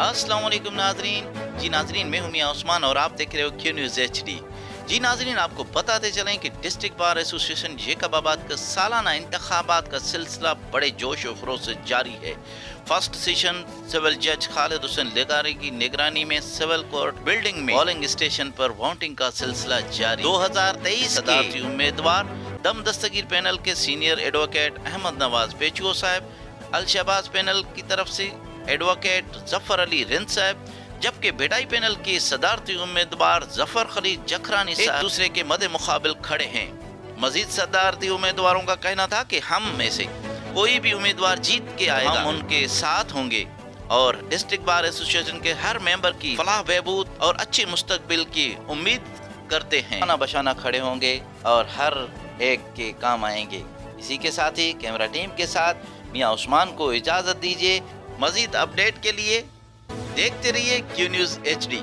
अस्सलाम वालेकुम नाजरीन। जी नाजरीन, मैं हूं मियां उस्मान और आप देख रहे हो क्यू न्यूज़ HD। जी नाजरीन, आपको बताते चलें कि डिस्ट्रिक्ट बार एसोसिएशन जेकबाबाद का सालाना इंतखाबात का सिलसिला बड़े जोश और खरोश से जारी है। फर्स्ट सेशन सिविल जज खालिद हुसैन लेगारी की निगरानी में सिविल कोर्ट बिल्डिंग में पोलिंग स्टेशन पर वोटिंग का सिलसिला जारी। 2023 सदारती उम्मीदवार दम दस्तगीर पैनल के सीनियर एडवोकेट अहमद नवाज पेचुओ साहब, अलशबाज पैनल की तरफ से एडवोकेट जफर अली रिंद साहब, जबकि भिटाई पैनल के सदारती उम्मीदवार जफर खलीद जखरानी साहब एक दूसरे के मदे मुकाबिल खड़े हैं। मजीद सदारती उम्मीदवारों का कहना था कि हम में से कोई भी उम्मीदवार जीत के आएगा, हम उनके साथ होंगे और डिस्ट्रिक्ट बार एसोसिएशन के हर मेंबर की फलाह बहबूद और अच्छे मुस्तकबिल की उम्मीद करते हैं। खाना बशाना खड़े होंगे और हर एक के काम आएंगे। इसी के साथ ही कैमरा टीम के साथ मियां उस्मान को इजाजत दीजिए। मजीद अपडेट के लिए देखते रहिए क्यू न्यूज़ HD।